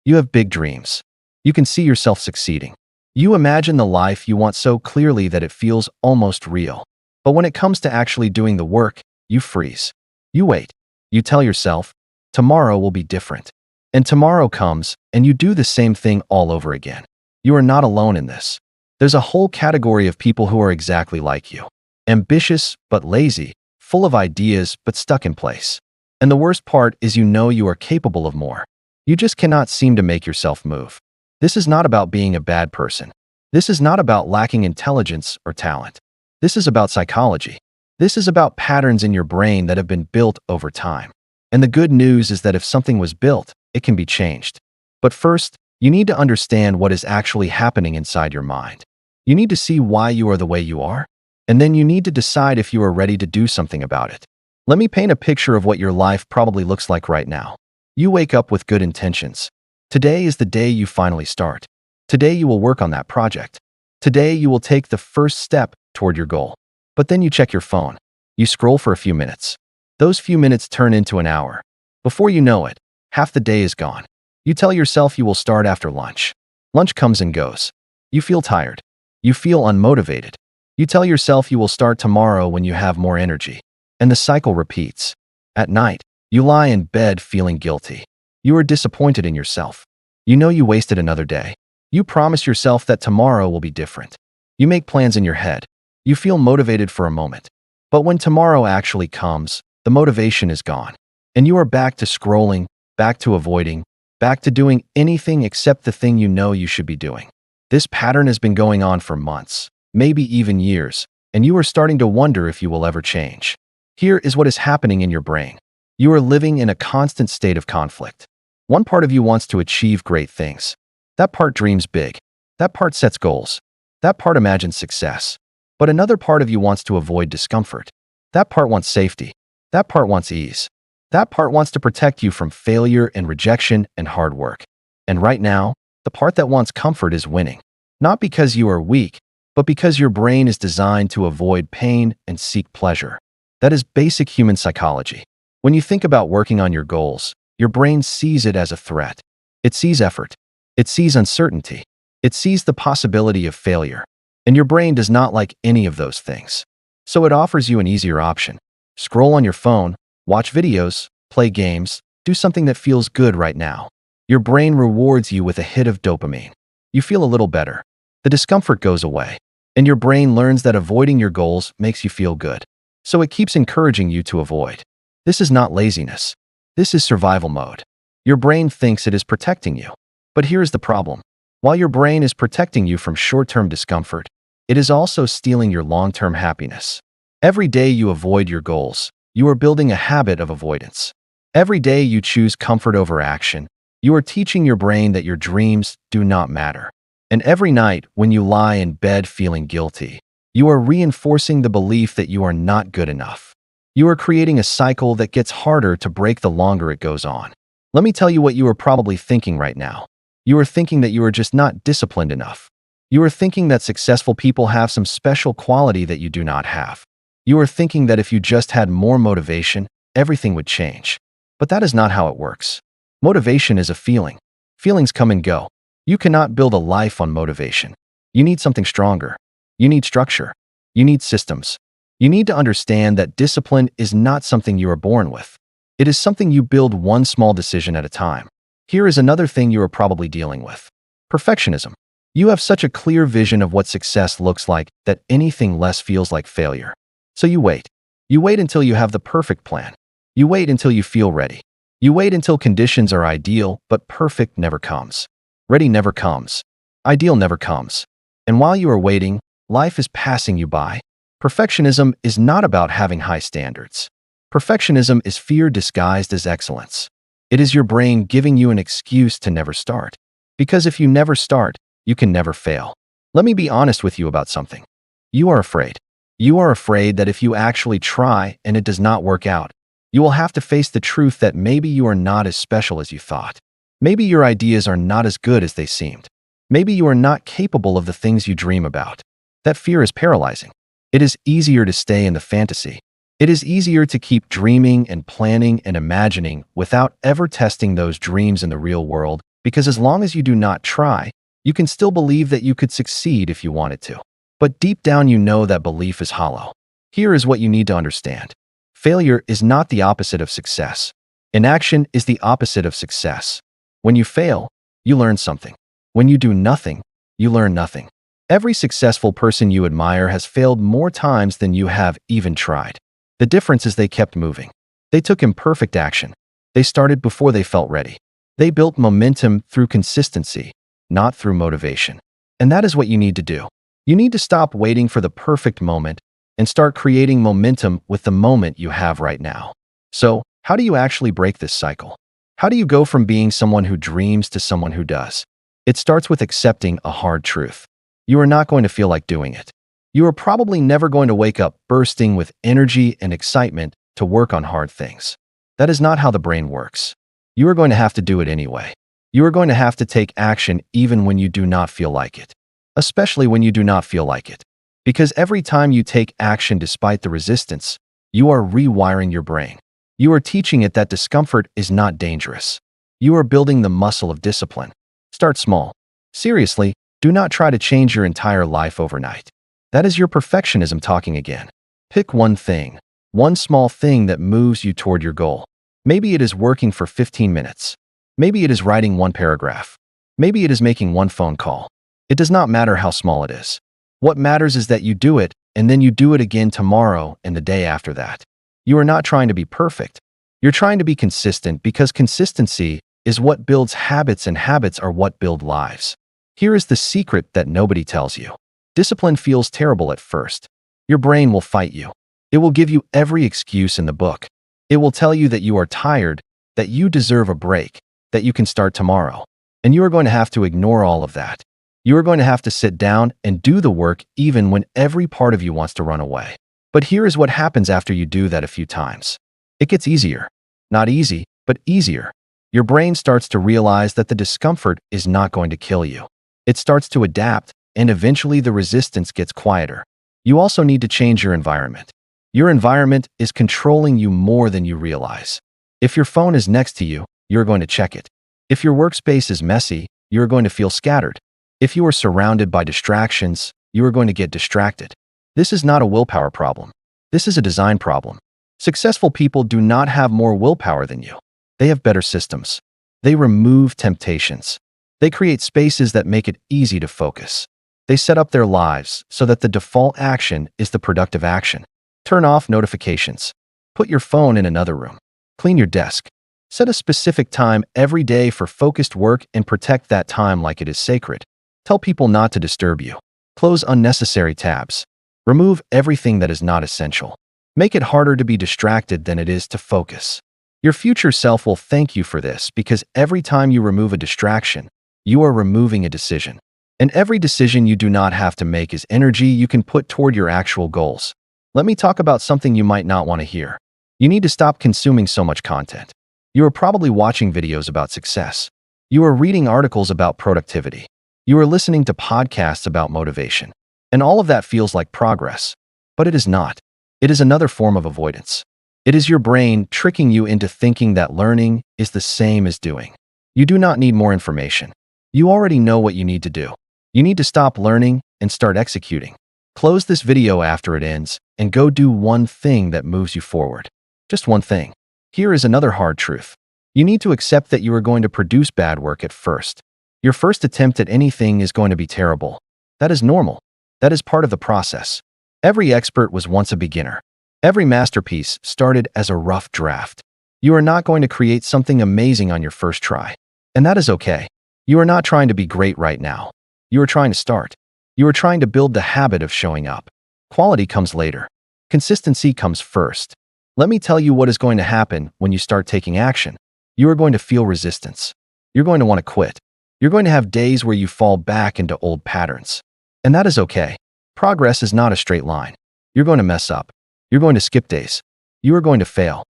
You have big dreams. You can see yourself succeeding. You imagine the life you want so clearly that it feels almost real. But when it comes to actually doing the work, you freeze. You wait. You tell yourself, tomorrow will be different. And tomorrow comes, and you do the same thing all over again. You are not alone in this. There's a whole category of people who are exactly like you. Ambitious, but lazy, full of ideas, but stuck in place. And the worst part is you know you are capable of more. You just cannot seem to make yourself move. This is not about being a bad person. This is not about lacking intelligence or talent. This is about psychology. This is about patterns in your brain that have been built over time. And the good news is that if something was built, it can be changed. But first, you need to understand what is actually happening inside your mind. You need to see why you are the way you are, and then you need to decide if you are ready to do something about it. Let me paint a picture of what your life probably looks like right now. You wake up with good intentions. Today is the day you finally start. Today you will work on that project. Today you will take the first step toward your goal. But then you check your phone. You scroll for a few minutes. Those few minutes turn into an hour. Before you know it, half the day is gone. You tell yourself you will start after lunch. Lunch comes and goes. You feel tired. You feel unmotivated. You tell yourself you will start tomorrow when you have more energy. And the cycle repeats. At night, you lie in bed feeling guilty. You are disappointed in yourself. You know you wasted another day. You promise yourself that tomorrow will be different. You make plans in your head. You feel motivated for a moment. But when tomorrow actually comes, the motivation is gone. And you are back to scrolling, back to avoiding, back to doing anything except the thing you know you should be doing. This pattern has been going on for months, maybe even years, and you are starting to wonder if you will ever change. Here is what is happening in your brain. You are living in a constant state of conflict. One part of you wants to achieve great things. That part dreams big. That part sets goals. That part imagines success. But another part of you wants to avoid discomfort. That part wants safety. That part wants ease. That part wants to protect you from failure and rejection and hard work. And right now, the part that wants comfort is winning. Not because you are weak, but because your brain is designed to avoid pain and seek pleasure. That is basic human psychology. When you think about working on your goals, your brain sees it as a threat. It sees effort. It sees uncertainty. It sees the possibility of failure. And your brain does not like any of those things. So it offers you an easier option. Scroll on your phone, watch videos, play games, do something that feels good right now. Your brain rewards you with a hit of dopamine. You feel a little better. The discomfort goes away. And your brain learns that avoiding your goals makes you feel good. So it keeps encouraging you to avoid. This is not laziness. This is survival mode. Your brain thinks it is protecting you. But here's the problem. While your brain is protecting you from short-term discomfort, it is also stealing your long-term happiness. Every day you avoid your goals, you are building a habit of avoidance. Every day you choose comfort over action, you are teaching your brain that your dreams do not matter. And every night when you lie in bed feeling guilty, you are reinforcing the belief that you are not good enough. You are creating a cycle that gets harder to break the longer it goes on. Let me tell you what you are probably thinking right now. You are thinking that you are just not disciplined enough. You are thinking that successful people have some special quality that you do not have. You are thinking that if you just had more motivation, everything would change. But that is not how it works. Motivation is a feeling. Feelings come and go. You cannot build a life on motivation. You need something stronger. You need structure. You need systems. You need to understand that discipline is not something you are born with. It is something you build one small decision at a time. Here is another thing you are probably dealing with. Perfectionism. You have such a clear vision of what success looks like that anything less feels like failure. So you wait. You wait until you have the perfect plan. You wait until you feel ready. You wait until conditions are ideal, but perfect never comes. Ready never comes. Ideal never comes. And while you are waiting, life is passing you by. Perfectionism is not about having high standards. Perfectionism is fear disguised as excellence. It is your brain giving you an excuse to never start. Because if you never start, you can never fail. Let me be honest with you about something. You are afraid. You are afraid that if you actually try and it does not work out, you will have to face the truth that maybe you are not as special as you thought. Maybe your ideas are not as good as they seemed. Maybe you are not capable of the things you dream about. That fear is paralyzing. It is easier to stay in the fantasy. It is easier to keep dreaming and planning and imagining without ever testing those dreams in the real world Because as long as you do not try, you can still believe that you could succeed if you wanted to. But deep down you know that belief is hollow. Here is what you need to understand. Failure is not the opposite of success. Inaction is the opposite of success. When you fail, you learn something. When you do nothing, you learn nothing. Every successful person you admire has failed more times than you have even tried. The difference is they kept moving. They took imperfect action. They started before they felt ready. They built momentum through consistency, not through motivation. And that is what you need to do. You need to stop waiting for the perfect moment and start creating momentum with the moment you have right now. So, how do you actually break this cycle? How do you go from being someone who dreams to someone who does? It starts with accepting a hard truth. You are not going to feel like doing it. You are probably never going to wake up bursting with energy and excitement to work on hard things. That is not how the brain works. You are going to have to do it anyway. You are going to have to take action even when you do not feel like it. Especially when you do not feel like it. Because every time you take action despite the resistance, you are rewiring your brain. You are teaching it that discomfort is not dangerous. You are building the muscle of discipline. Start small. Seriously, do not try to change your entire life overnight. That is your perfectionism talking again. Pick one thing, one small thing that moves you toward your goal. Maybe it is working for 15 minutes. Maybe it is writing one paragraph. Maybe it is making one phone call. It does not matter how small it is. What matters is that you do it, and then you do it again tomorrow and the day after that. You are not trying to be perfect. You're trying to be consistent because consistency is what builds habits and habits are what build lives. Here is the secret that nobody tells you. Discipline feels terrible at first. Your brain will fight you. It will give you every excuse in the book. It will tell you that you are tired, that you deserve a break, that you can start tomorrow. And you are going to have to ignore all of that. You are going to have to sit down and do the work even when every part of you wants to run away. But here is what happens after you do that a few times. It gets easier. Not easy, but easier. Your brain starts to realize that the discomfort is not going to kill you. It starts to adapt, and eventually the resistance gets quieter. You also need to change your environment. Your environment is controlling you more than you realize. If your phone is next to you, you're going to check it. If your workspace is messy, you're going to feel scattered. If you are surrounded by distractions, you are going to get distracted. This is not a willpower problem. This is a design problem. Successful people do not have more willpower than you. They have better systems. They remove temptations. They create spaces that make it easy to focus. They set up their lives so that the default action is the productive action. Turn off notifications. Put your phone in another room. Clean your desk. Set a specific time every day for focused work and protect that time like it is sacred. Tell people not to disturb you. Close unnecessary tabs. Remove everything that is not essential. Make it harder to be distracted than it is to focus. Your future self will thank you for this because every time you remove a distraction, you are removing a decision. And every decision you do not have to make is energy you can put toward your actual goals. Let me talk about something you might not want to hear. You need to stop consuming so much content. You are probably watching videos about success. You are reading articles about productivity. You are listening to podcasts about motivation. And all of that feels like progress. But it is not. It is another form of avoidance. It is your brain tricking you into thinking that learning is the same as doing. You do not need more information. You already know what you need to do. You need to stop learning and start executing. Close this video after it ends and go do one thing that moves you forward. Just one thing. Here is another hard truth. You need to accept that you are going to produce bad work at first. Your first attempt at anything is going to be terrible. That is normal. That is part of the process. Every expert was once a beginner. Every masterpiece started as a rough draft. You are not going to create something amazing on your first try. And that is okay. You are not trying to be great right now. You are trying to start. You are trying to build the habit of showing up. Quality comes later. Consistency comes first. Let me tell you what is going to happen when you start taking action. You are going to feel resistance. You're going to want to quit. You're going to have days where you fall back into old patterns. And that is okay. Progress is not a straight line. You're going to mess up. You're going to skip days. You are going to fail.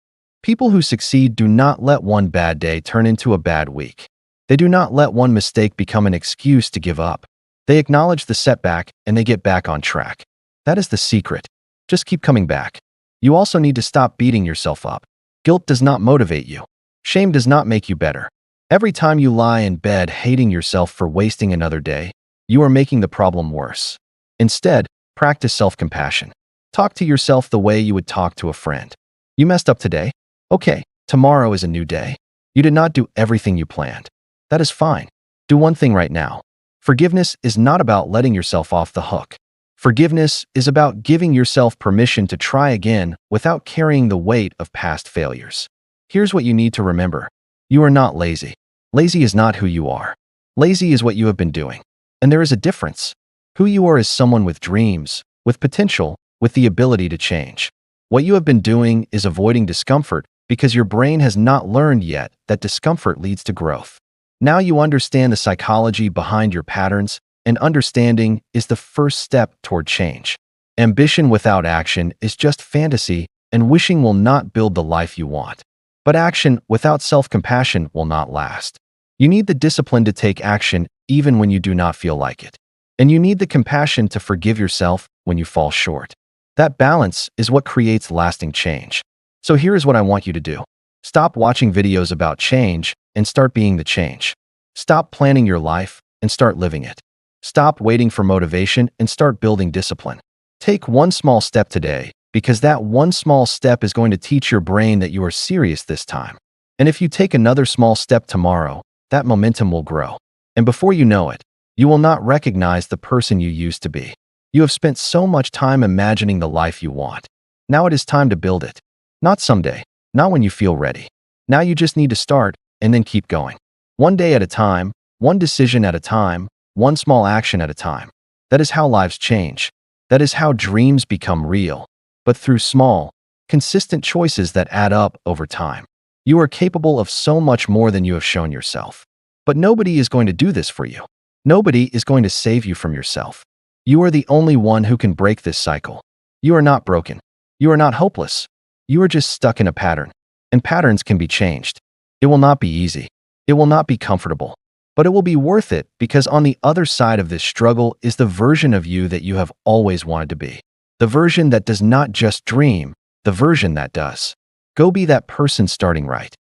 People who succeed do not let one bad day turn into a bad week. They do not let one mistake become an excuse to give up. They acknowledge the setback and they get back on track. That is the secret. Just keep coming back. You also need to stop beating yourself up. Guilt does not motivate you. Shame does not make you better. Every time you lie in bed hating yourself for wasting another day, you are making the problem worse. Instead, practice self-compassion. Talk to yourself the way you would talk to a friend. You messed up today? Okay, tomorrow is a new day. You did not do everything you planned. That is fine. Do one thing right now. Forgiveness is not about letting yourself off the hook. Forgiveness is about giving yourself permission to try again without carrying the weight of past failures. Here's what you need to remember. You are not lazy. Lazy is not who you are. Lazy is what you have been doing. And there is a difference. Who you are is someone with dreams, with potential, with the ability to change. What you have been doing is avoiding discomfort because your brain has not learned yet that discomfort leads to growth. Now you understand the psychology behind your patterns, and understanding is the first step toward change. Ambition without action is just fantasy, and wishing will not build the life you want. But action without self-compassion will not last. You need the discipline to take action even when you do not feel like it. And you need the compassion to forgive yourself when you fall short. That balance is what creates lasting change. So here is what I want you to do. Stop watching videos about change and start being the change. Stop planning your life and start living it. Stop waiting for motivation and start building discipline. Take one small step today, because that one small step is going to teach your brain that you are serious this time. And if you take another small step tomorrow, that momentum will grow. And before you know it, you will not recognize the person you used to be. You have spent so much time imagining the life you want. Now it is time to build it. Not someday, not when you feel ready. Now you just need to start and then keep going. One day at a time, one decision at a time, one small action at a time. That is how lives change. That is how dreams become real. But through small, consistent choices that add up over time. You are capable of so much more than you have shown yourself. But nobody is going to do this for you. Nobody is going to save you from yourself. You are the only one who can break this cycle. You are not broken. You are not hopeless. You are just stuck in a pattern. And patterns can be changed. It will not be easy. It will not be comfortable. But it will be worth it because on the other side of this struggle is the version of you that you have always wanted to be. The version that does not just dream, the version that does. Go be that person starting right.